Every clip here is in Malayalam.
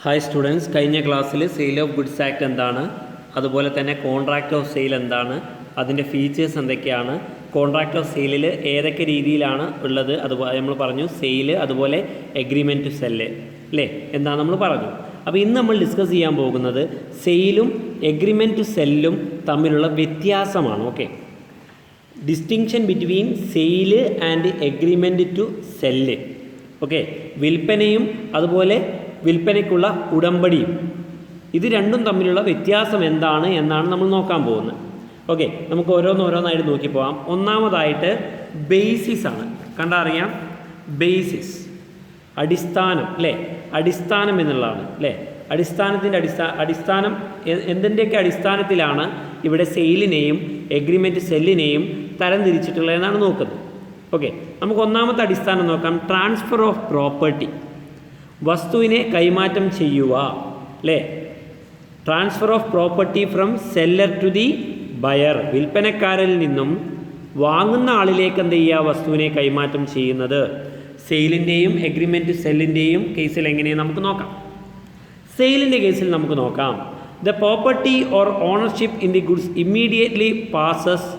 ഹായ് സ്റ്റുഡൻസ്, കഴിഞ്ഞ ക്ലാസ്സിൽ സെയിൽ ഓഫ് ഗുഡ്സ് ആക്ട് എന്താണ്, അതുപോലെ തന്നെ കോൺട്രാക്റ്റ് ഓഫ് സെയിൽ എന്താണ്, അതിൻ്റെ ഫീച്ചേഴ്സ് എന്തൊക്കെയാണ്, കോൺട്രാക്റ്റ് ഓഫ് സെയിലിൽ ഏതൊക്കെ രീതിയിലാണ് ഉള്ളത്, അതുപോലെ നമ്മൾ പറഞ്ഞു സെയിൽ, അതുപോലെ എഗ്രിമെൻറ്റ് ടു സെല്ല് അല്ലേ എന്താണ് നമ്മൾ പറഞ്ഞു. അപ്പോൾ ഇന്ന് നമ്മൾ ഡിസ്കസ് ചെയ്യാൻ പോകുന്നത് സെയിലും എഗ്രിമെൻറ്റ് ടു സെല്ലും തമ്മിലുള്ള വ്യത്യാസമാണ്. Okay, distinction between sale and agreement to sell. Okay, വിൽപ്പനയും അതുപോലെ വിൽപ്പനയ്ക്കുള്ള ഉടമ്പടിയും, ഇത് രണ്ടും തമ്മിലുള്ള വ്യത്യാസം എന്താണ് എന്നാണ് നമ്മൾ നോക്കാൻ പോകുന്നത്. ഓക്കെ, നമുക്ക് ഓരോന്നായിട്ട് നോക്കി പോകാം. ഒന്നാമതായിട്ട് ബേസിസ് ആണ്. കണ്ടറിയാം, ബേസിസ് അടിസ്ഥാനം അല്ലേ, അടിസ്ഥാനം എന്നുള്ളതാണ് അല്ലേ. അടിസ്ഥാനത്തിൻ്റെ അടിസ്ഥാനം എന്തിൻ്റെയൊക്കെ അടിസ്ഥാനത്തിലാണ് ഇവിടെ സെയിലിനെയും എഗ്രിമെൻറ്റ് സെല്ലിനെയും തരംതിരിച്ചിട്ടുള്ളതെന്നാണ് നോക്കുന്നത്. ഓക്കെ, നമുക്ക് ഒന്നാമത്തെ അടിസ്ഥാനം നോക്കാം. ട്രാൻസ്ഫർ ഓഫ് പ്രോപ്പർട്ടി, വസ്തുവിനെ കൈമാറ്റം ചെയ്യുക അല്ലേ. Transfer of property from seller to the buyer, വിൽപ്പനക്കാരിൽ നിന്നും വാങ്ങുന്ന ആളിലേക്ക് എന്ത് ചെയ്യുക, വസ്തുവിനെ കൈമാറ്റം ചെയ്യുന്നത്. സെയിലിൻ്റെയും എഗ്രിമെൻറ്റ് സെല്ലിൻ്റെയും കേസിൽ എങ്ങനെയാണ് നമുക്ക് നോക്കാം. സെയിലിൻ്റെ കേസിൽ നമുക്ക് നോക്കാം. The property or ownership in the goods immediately passes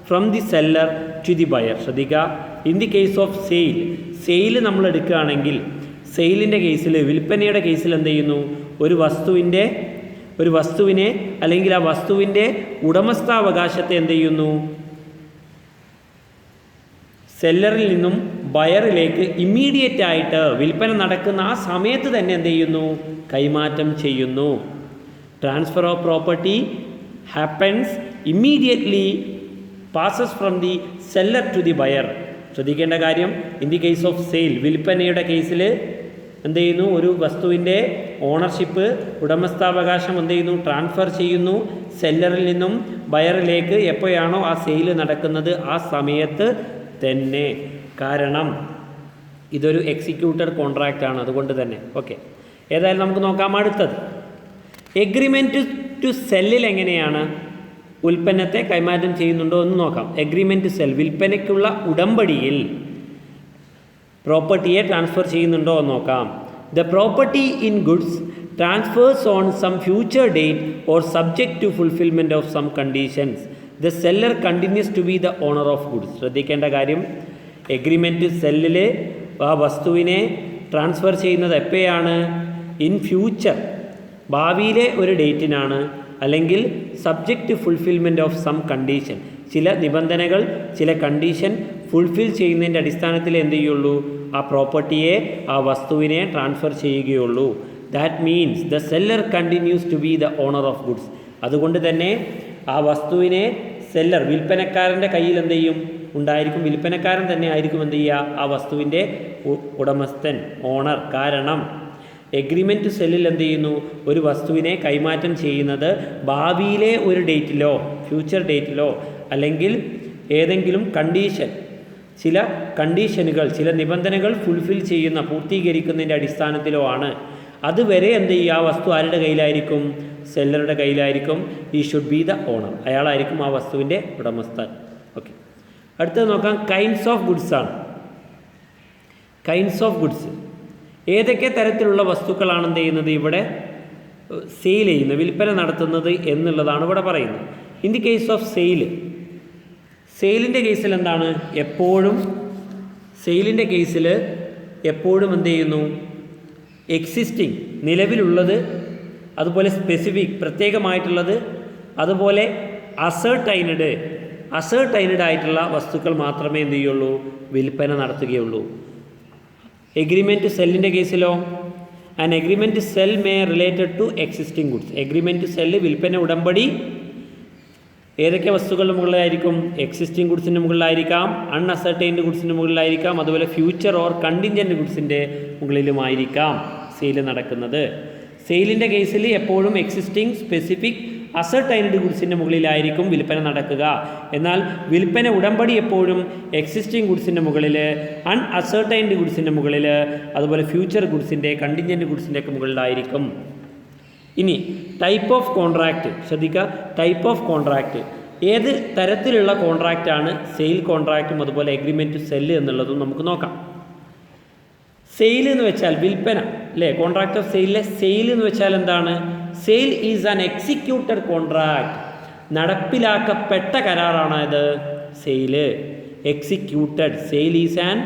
from the seller to the buyer. ശ്രദ്ധിക്കുക, in the case of sale, sale നമ്മൾ എടുക്കുകയാണെങ്കിൽ സെയിലിൻ്റെ കേസിൽ, വിൽപ്പനയുടെ കേസിൽ എന്ത് ചെയ്യുന്നു, ഒരു വസ്തുവിനെ അല്ലെങ്കിൽ ആ വസ്തുവിൻ്റെ ഉടമസ്ഥാവകാശത്തെ എന്ത് ചെയ്യുന്നു, സെല്ലറിൽ നിന്നും ബയറിലേക്ക് ഇമ്മീഡിയറ്റ് ആയിട്ട് വിൽപ്പന നടക്കുന്ന ആ സമയത്ത് തന്നെ എന്ത് ചെയ്യുന്നു, കൈമാറ്റം ചെയ്യുന്നു. Transfer of property happens immediately passes from the seller to the buyer. ശ്രദ്ധിക്കേണ്ട കാര്യം, in the case of sale, വിൽപ്പനയുടെ കേസിൽ എന്ത് ചെയ്യുന്നു, ഒരു വസ്തുവിൻ്റെ ഓണർഷിപ്പ്, ഉടമസ്ഥാവകാശം എന്ത് ചെയ്യുന്നു, ട്രാൻസ്ഫർ ചെയ്യുന്നു സെല്ലറിൽ നിന്നും ബയറിലേക്ക്. എപ്പോഴാണോ ആ സെയിൽ നടക്കുന്നത് ആ സമയത്ത് തന്നെ. കാരണം ഇതൊരു എക്സിക്യൂട്ടഡ് കോൺട്രാക്റ്റ് ആണ്, അതുകൊണ്ട് തന്നെ. ഓക്കെ, ഏതായാലും നമുക്ക് നോക്കാം അടുത്തത്. എഗ്രിമെൻറ്റ് ടു സെല്ലിൽ എങ്ങനെയാണ് ഉൽപ്പന്നത്തെ കൈമാറ്റം ചെയ്യുന്നുണ്ടോ എന്ന് നോക്കാം. എഗ്രിമെൻറ്റ് സെൽ, വിൽപ്പനയ്ക്കുള്ള ഉടമ്പടിയിൽ പ്രോപ്പർട്ടിയെ ട്രാൻസ്ഫർ ചെയ്യുന്നുണ്ടോ എന്ന് നോക്കാം. The property in goods transfers on some future date or subject to fulfilment of some conditions. The seller continues to be the owner of goods. ശ്രദ്ധിക്കേണ്ട കാര്യം, എഗ്രിമെൻറ്റ് സെല്ലിൽ ആ വസ്തുവിനെ ട്രാൻസ്ഫർ ചെയ്യുന്നത് എപ്പോഴാണ്, ഇൻ ഫ്യൂച്ചർ, ഭാവിയിലെ ഒരു ഡേറ്റിനാണ്, അല്ലെങ്കിൽ subject to fulfilment of some condition, ചില നിബന്ധനകൾ, ചില കണ്ടീഷൻ ഫുൾഫിൽ ചെയ്യുന്നതിൻ്റെ അടിസ്ഥാനത്തിൽ എന്ത് ചെയ്യുള്ളൂ, ആ പ്രോപ്പർട്ടിയെ, ആ വസ്തുവിനെ ട്രാൻസ്ഫർ ചെയ്യുകയുള്ളൂ. That means the seller continues to be the owner of goods. അതുകൊണ്ട് തന്നെ ആ വസ്തുവിനെ സെല്ലർ, വിൽപ്പനക്കാരൻ്റെ കയ്യിൽ എന്ത് ചെയ്യും, ഉണ്ടായിരിക്കും. വിൽപ്പനക്കാരൻ തന്നെ ആയിരിക്കും എന്ത് ചെയ്യുക, ആ വസ്തുവിൻ്റെ ഉടമസ്ഥൻ, ഓണർ. കാരണം എഗ്രിമെൻറ്റ് സെല്ലിൽ എന്ത് ചെയ്യുന്നു, ഒരു വസ്തുവിനെ കൈമാറ്റം ചെയ്യുന്നത് ഭാവിയിലെ ഒരു ഡേറ്റിലോ ഫ്യൂച്ചർ ഡേറ്റിലോ അല്ലെങ്കിൽ ഏതെങ്കിലും കണ്ടീഷൻ, ചില കണ്ടീഷനുകൾ, ചില നിബന്ധനകൾ ഫുൾഫിൽ ചെയ്യുന്ന, പൂർത്തീകരിക്കുന്നതിൻ്റെ അടിസ്ഥാനത്തിലോ ആണ്. അതുവരെ എന്ത് ചെയ്യുക, ആ വസ്തു ആരുടെ കയ്യിലായിരിക്കും, സെല്ലറുടെ കയ്യിലായിരിക്കും. ഈ ഷുഡ് ബി ദ ഓണർ, അയാളായിരിക്കും ആ വസ്തുവിൻ്റെ ഉടമസ്ഥൻ. ഓക്കെ, അടുത്തത് നോക്കാം. കൈൻഡ്സ് ഓഫ് ഗുഡ്സ് ആണ്. കൈൻഡ്സ് ഓഫ് ഗുഡ്സ്, ഏതൊക്കെ തരത്തിലുള്ള വസ്തുക്കളാണ് എന്ത് ചെയ്യുന്നത്, ഇവിടെ സെയിൽ ചെയ്യുന്നത്, വിൽപ്പന നടത്തുന്നത് എന്നുള്ളതാണ് ഇവിടെ പറയുന്നത്. In the case of sale, സെയിലിൻ്റെ കേസിൽ എന്താണ്, എപ്പോഴും സെയിലിൻ്റെ കേസിൽ എപ്പോഴും എന്ത് ചെയ്യുന്നു, എക്സിസ്റ്റിംഗ്, നിലവിലുള്ളത്, അതുപോലെ സ്പെസിഫിക്, പ്രത്യേകമായിട്ടുള്ളത്, അതുപോലെ അസേർട്ടൈൻഡ് ആയിട്ടുള്ള വസ്തുക്കൾ മാത്രമേ എന്ത് ചെയ്യുള്ളൂ, വിൽപ്പന നടത്തുകയുള്ളൂ. എഗ്രിമെൻറ്റ് സെല്ലിൻ്റെ കേസിലോ, an agreement sell may related to existing goods. Agreement sell, വിൽപ്പന ഉടമ്പടി ഏതൊക്കെ വസ്തുക്കളുടെ മുകളിലായിരിക്കും, എക്സിസ്റ്റിംഗ് ഗുഡ്സിൻ്റെ മുകളിലായിരിക്കാം, അൺഅസർട്ടൈൻഡ് ഗുഡ്സിൻ്റെ മുകളിലായിരിക്കാം, അതുപോലെ ഫ്യൂച്ചർ ഓർ കണ്ടിൻജൻറ്റ് ഗുഡ്സിൻ്റെ മുകളിലുമായിരിക്കാം സെയിൽ നടക്കുന്നത്. സെയിലിൻ്റെ കേസിൽ എപ്പോഴും എക്സിസ്റ്റിംഗ്, സ്പെസിഫിക്, അസർട്ടൈൻഡ് ഗുഡ്സിൻ്റെ മുകളിലായിരിക്കും വിൽപ്പന നടക്കുക. എന്നാൽ വിൽപ്പന ഉടമ്പടി എപ്പോഴും എക്സിസ്റ്റിംഗ് ഗുഡ്സിൻ്റെ മുകളിൽ, അൺഅസർട്ടൈൻഡ് ഗുഡ്സിൻ്റെ മുകളിൽ, അതുപോലെ ഫ്യൂച്ചർ ഗുഡ്സിൻ്റെ, കണ്ടിൻജൻറ്റ് ഗുഡ്സിൻ്റെ ഒക്കെ മുകളിലായിരിക്കും. ഇനി ടൈപ്പ് ഓഫ് കോൺട്രാക്റ്റ് ശ്രദ്ധിക്കുക. ടൈപ്പ് ഓഫ് കോൺട്രാക്റ്റ്, ഏത് തരത്തിലുള്ള കോൺട്രാക്റ്റാണ് സെയിൽ കോൺട്രാക്റ്റും അതുപോലെ എഗ്രിമെൻറ്റ് സെല്ല് എന്നുള്ളതും നമുക്ക് നോക്കാം. സെയിൽ എന്ന് വെച്ചാൽ വിൽപ്പന അല്ലേ? കോൺട്രാക്ട് ഓഫ് സെയിലിലെ സെയിൽ എന്ന് വെച്ചാൽ എന്താണ്? Sale is an executed contract. നടപ്പിലാക്കപ്പെട്ട കരാറാണ് ഇത് sale. Executed, sale is an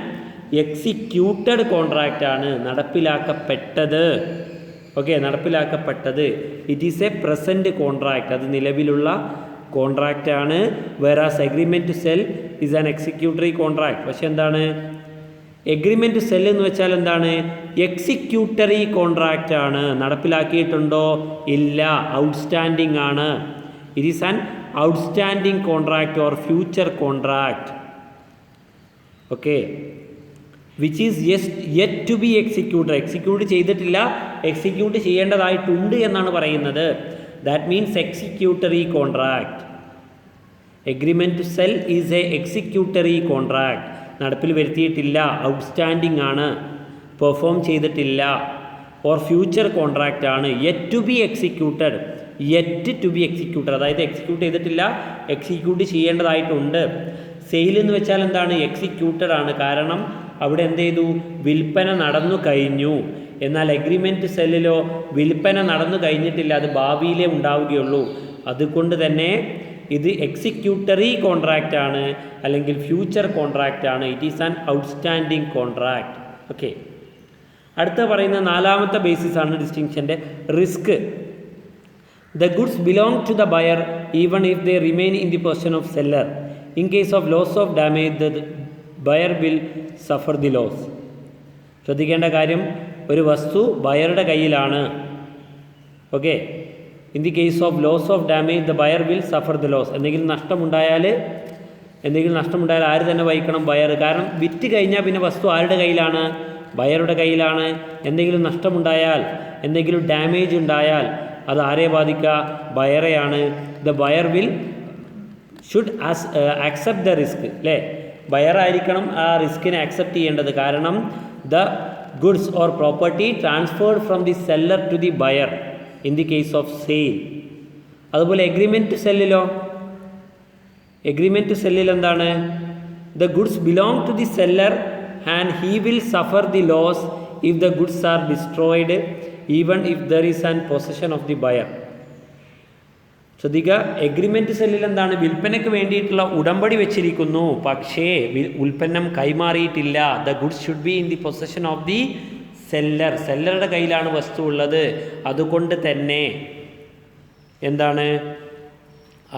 executed contract ആണ്, നടപ്പിലാക്കപ്പെട്ടത്. ഓക്കെ, നടപ്പിലാക്കപ്പെട്ടത്. It is a present contract, അത് നിലവിലുള്ള കോൺട്രാക്റ്റ് ആണ്. Whereas agreement to sell is an executory contract. പക്ഷെ എന്താണ് എഗ്രിമെൻറ്റ് ടു സെൽ എന്ന് വെച്ചാൽ എന്താണ്? എക്സിക്യൂട്ടറി കോൺട്രാക്റ്റ് ആണ്. നടപ്പിലാക്കിയിട്ടുണ്ടോ? ഇല്ല, ഔട്ട്സ്റ്റാൻഡിങ് ആണ്. It is an outstanding contract or future contract. Okay, which is yet to be executed. Execute ചെയ്തിട്ടില്ല, എക്സിക്യൂട്ട് ചെയ്യേണ്ടതായിട്ടുണ്ട് എന്നാണ് പറയുന്നത്. That means executory contract. Agreement to sell is a executory contract. നടപ്പിൽ വരുത്തിയിട്ടില്ല, ഔട്ട്സ്റ്റാൻഡിങ് ആണ്, പെർഫോം ചെയ്തിട്ടില്ല. ഓർ ഫ്യൂച്ചർ കോൺട്രാക്റ്റ് ആണ്. Yet to be executed, yet to be executed, അതായത് എക്സിക്യൂട്ട് ചെയ്തിട്ടില്ല, എക്സിക്യൂട്ട് ചെയ്യേണ്ടതായിട്ടുണ്ട്. സെയിൽ എന്ന് വെച്ചാൽ എന്താണ്? എക്സിക്യൂട്ടഡ് ആണ്. കാരണം അവിടെ എന്ത് ചെയ്തു? വിൽപ്പന നടന്നു കഴിഞ്ഞു. എന്നാൽ എഗ്രിമെൻറ്റ് സെല്ലിലോ വിൽപ്പന നടന്നു കഴിഞ്ഞിട്ടില്ല, അത് ഭാവിയിലേ ഉണ്ടാവുകയുള്ളൂ. അതുകൊണ്ട് തന്നെ ഇത് എക്സിക്യൂട്ടറി കോൺട്രാക്റ്റ് ആണ്, അല്ലെങ്കിൽ ഫ്യൂച്ചർ കോൺട്രാക്റ്റ് ആണ്. It is an outstanding contract. Okay, അടുത്ത പറയുന്ന നാലാമത്തെ ബേസിസ് ആണ് ഡിസ്റ്റിങ്ഷൻ്റെ risk. The goods belong to the buyer even if they remain in the position of seller. In case of loss of damage the buyer will suffer the loss. ശ്രദ്ധിക്കേണ്ട കാര്യം, ഒരു വസ്തു ബയറുടെ കയ്യിലാണ്. Okay, in the case of loss of damage the buyer will suffer the loss. എന്തെങ്കിലും നഷ്ടമുണ്ടായാൽ ആര് തന്നെ വഹിക്കണം? ബയർ. കാരണം വിറ്റ് കഴിഞ്ഞാൽ പിന്നെ വസ്തു ആരുടെ കയ്യിലാണ്? ബയറുടെ കയ്യിലാണ്. എന്തെങ്കിലും നഷ്ടമുണ്ടായാൽ, എന്തെങ്കിലും ഡാമേജ് ഉണ്ടായാൽ അത് ആരെ ബാധിക്കുക? ബയറെയാണ്. The buyer will should accept the risk അല്ലേ? ബയറായിരിക്കണം ആ റിസ്കിനെ ആക്സെപ്റ്റ് ചെയ്യേണ്ടത്. കാരണം the goods or property transferred from the seller to the buyer in the case of sale. അതുപോലെ എഗ്രിമെൻറ്റ് സെല്ലിലോ? എഗ്രിമെൻറ്റ് സെല്ലിൽ എന്താണ്? The goods belong to the seller and he will suffer the loss if the goods are destroyed even if there is an possession of the buyer. ശ്രദ്ധിക്കുക, എഗ്രിമെൻറ്റ് സെല്ലിൽ എന്താണ്? വിൽപ്പനയ്ക്ക് വേണ്ടിയിട്ടുള്ള ഉടമ്പടി വെച്ചിരിക്കുന്നു, പക്ഷേ ഉൽപ്പന്നം കൈമാറിയിട്ടില്ല. The goods should be in the possession of the seller. സെല്ലറുടെ കയ്യിലാണ് വസ്തു ഉള്ളത്. അതുകൊണ്ട് തന്നെ എന്താണ്?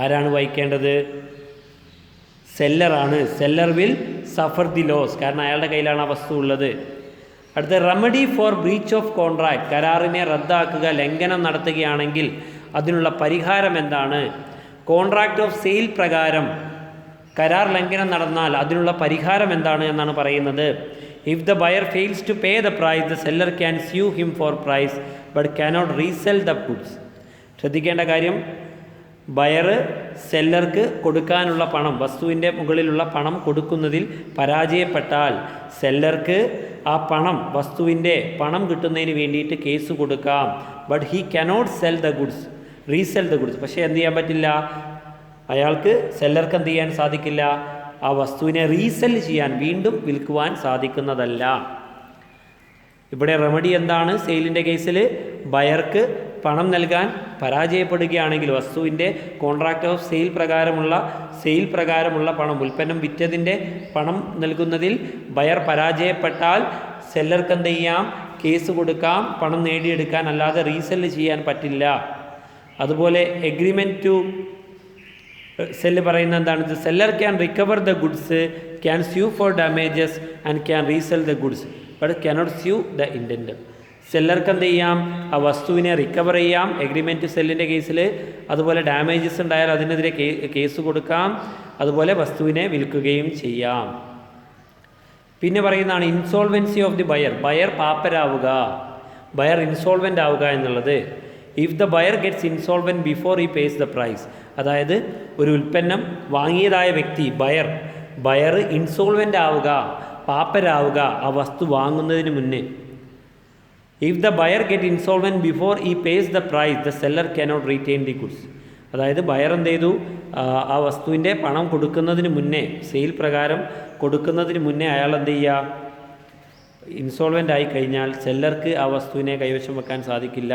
ആരാണ് വഹിക്കേണ്ടത്? സെല്ലറാണ്. Seller will suffer the loss, കാരണം അയാളുടെ കയ്യിലാണ് ആ വസ്തു ഉള്ളത്. അടുത്ത remedy for breach of contract. കരാറിനെ റദ്ദാക്കുക, ലംഘനം നടത്തുകയാണെങ്കിൽ അതിനുള്ള പരിഹാരം എന്താണ്? കോൺട്രാക്ട് ഓഫ് സെയിൽ പ്രകാരം കരാർ ലംഘനം നടന്നാൽ അതിനുള്ള പരിഹാരം എന്താണ് എന്നാണ് പറയുന്നത്. If the buyer fails to pay the price the seller can sue him for price but cannot resell the goods. ശ്രദ്ധിക്കേണ്ട കാര്യം, ബയർ സെല്ലർക്ക് കൊടുക്കാനുള്ള പണം, വസ്തുവിൻ്റെ മുകളിലുള്ള പണം കൊടുക്കുന്നതിൽ പരാജയപ്പെട്ടാൽ സെല്ലർക്ക് ആ പണം, വസ്തുവിൻ്റെ പണം കിട്ടുന്നതിന് വേണ്ടിയിട്ട് കേസ് കൊടുക്കാം. But he cannot cell the goods, resell the goods. പക്ഷേ എന്ത് ചെയ്യാൻ പറ്റില്ല? അയാൾക്ക്, സെല്ലർക്ക് എന്ത് ചെയ്യാൻ സാധിക്കില്ല? ആ വസ്തുവിനെ റീസെൽ ചെയ്യാൻ, വീണ്ടും വിൽക്കുവാൻ സാധിക്കുന്നതല്ല. ഇവിടെ റെമഡി എന്താണ്? സെയിലിൻ്റെ കേസിൽ ബയർക്ക് പണം നൽകാൻ പരാജയപ്പെടുകയാണെങ്കിൽ, വസ്തുവിൻ്റെ കോൺട്രാക്ട് ഓഫ് സെയിൽ പ്രകാരമുള്ള പണം, ഉൽപ്പന്നം വിറ്റതിൻ്റെ പണം നൽകുന്നതിൽ ബയർ പരാജയപ്പെട്ടാൽ സെല്ലർക്ക് എന്ത് ചെയ്യാം? കേസ് കൊടുക്കാം, പണം നേടിയെടുക്കാൻ. അല്ലാതെ റീസെല് ചെയ്യാൻ പറ്റില്ല. അതുപോലെ എഗ്രിമെൻറ്റ് ടു സെല്ല് പറയുന്ന എന്താണ്? The seller can recover the goods, can sue for damages and can resell the goods but cannot sue the intent. സെല്ലർക്ക് എന്ത് ചെയ്യാം? ആ വസ്തുവിനെ റിക്കവർ ചെയ്യാം എഗ്രിമെൻറ്റ് സെല്ലിൻ്റെ കേസിൽ. അതുപോലെ ഡാമേജസ് ഉണ്ടായാൽ അതിനെതിരെ കേസ് കൊടുക്കാം. അതുപോലെ വസ്തുവിനെ വിൽക്കുകയും ചെയ്യാം. പിന്നെ പറയുന്നതാണ് insolvency of the buyer. Buyer പാപ്പരാവുക, ബയർ ഇൻസോൾവൻ്റ് ആവുക എന്നുള്ളത്. If the buyer gets insolvent before he pays the price. അതായത് ഒരു ഉൽപ്പന്നം വാങ്ങിയതായ വ്യക്തി ബയർ ഇൻസോൾവൻ്റ് ആവുക, പാപ്പരാവുക ആ വസ്തു വാങ്ങുന്നതിന് മുന്നേ. If the buyer get insolvent before he pays the price the seller cannot retain the goods. അതായത് ബയർ എന്ത് ചെയ്തു? ആ വസ്തുവിൻ്റെ പണം കൊടുക്കുന്നതിന് മുന്നേ, സെയിൽ പ്രകാരം കൊടുക്കുന്നതിന് മുന്നേ അയാൾ എന്ത് ചെയ്യുക? ഇൻസോൾവൻ്റ് ആയി കഴിഞ്ഞാൽ സെല്ലർക്ക് ആ വസ്തുവിനെ കൈവശം വെക്കാൻ സാധിക്കില്ല.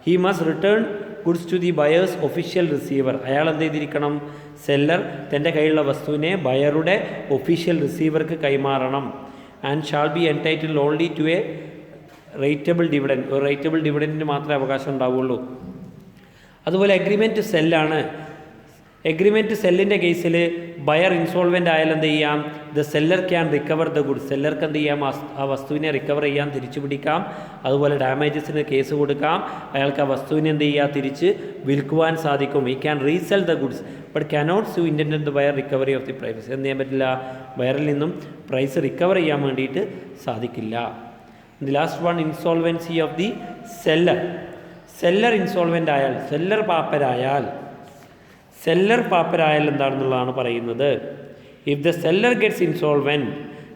He must return goods to the buyer's official receiver. അയാൾ എന്ത് ചെയ്തിരിക്കണം? സെല്ലർ തൻ്റെ കയ്യിലുള്ള വസ്തുവിനെ ബയറുടെ ഒഫീഷ്യൽ റിസീവർക്ക് കൈമാറണം. And shall be entitled only to a rateable dividend. ഒരു റേറ്റബിൾ ഡിവിഡൻറ്റിന് മാത്രമേ അവകാശം ഉണ്ടാവുള്ളൂ. അതുപോലെ എഗ്രിമെൻറ്റ് സെല്ലാണ്. എഗ്രിമെൻറ്റ് സെല്ലിൻ്റെ കേസിൽ ബയർ ഇൻസോൾവൻ്റ് ആയാൽ എന്ത് ചെയ്യാം? The seller can recover the goods. സെല്ലർക്ക് എന്ത് ചെയ്യാം? ആ വസ്തുവിനെ റിക്കവർ ചെയ്യാൻ, തിരിച്ചു പിടിക്കാം. അതുപോലെ ഡാമേജസിന് കേസ് കൊടുക്കാം. അയാൾക്ക് ആ വസ്തുവിനെ എന്ത് ചെയ്യുക? തിരിച്ച് വിൽക്കുവാൻ സാധിക്കും. He can resell the goods but cannot sue intend the buyer recovery of the price. എന്ത് ചെയ്യാൻ പറ്റില്ല? ബയറിൽ നിന്നും പ്രൈസ് റിക്കവർ ചെയ്യാൻ വേണ്ടിയിട്ട് സാധിക്കില്ല. The last one, insolvency of the seller. Seller insolvent ആയാൽ, സെല്ലർ പാപ്പരായാൽ എന്താണെന്നുള്ളതാണ് പറയുന്നത്. If the seller gets insolvent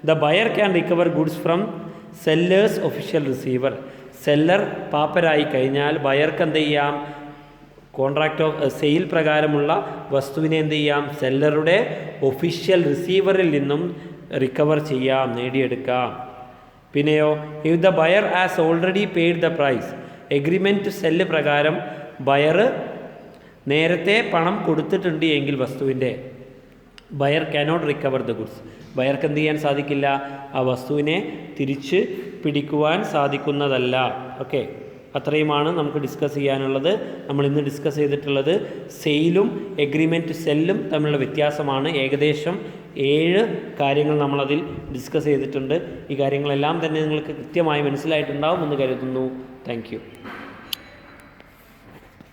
the buyer can recover goods from seller's official receiver. Seller പാപ്പരായി കഴിഞ്ഞാൽ ബയർക്ക് എന്ത് ചെയ്യാം? കോൺട്രാക്റ്റ് ഓഫ് സെയിൽ പ്രകാരമുള്ള വസ്തുവിനെ എന്ത് ചെയ്യാം? സെല്ലറുടെ ഒഫീഷ്യൽ റിസീവറിൽ നിന്നും റിക്കവർ ചെയ്യാം, നേടിയെടുക്കാം. പിന്നെയോ, if the buyer has already paid the price. Agreement sell പ്രകാരം ബയർ നേരത്തെ പണം കൊടുത്തിട്ടുണ്ട് എങ്കിൽ വസ്തുവിൻ്റെ, buyer cannot recover the goods. ബയർക്ക് എന്ത് ചെയ്യാൻ സാധിക്കില്ല? ആ വസ്തുവിനെ തിരിച്ച് പിടിക്കുവാൻ സാധിക്കുന്നതല്ല. ഓക്കെ, അത്രയുമാണ് നമുക്ക് ഡിസ്കസ് ചെയ്യാനുള്ളത്. നമ്മൾ ഇന്ന് ഡിസ്കസ് ചെയ്തിട്ടുള്ളത് സെയിലും എഗ്രിമെൻറ്റ് സെല്ലും തമ്മിലുള്ള വ്യത്യാസമാണ്. ഏകദേശം 7 കാര്യങ്ങൾ നമ്മളതിൽ ഡിസ്കസ് ചെയ്തിട്ടുണ്ട്. ഈ കാര്യങ്ങളെല്ലാം തന്നെ നിങ്ങൾക്ക് കൃത്യമായി മനസ്സിലായിട്ടുണ്ടാവും എന്ന് കരുതുന്നു. Thank you.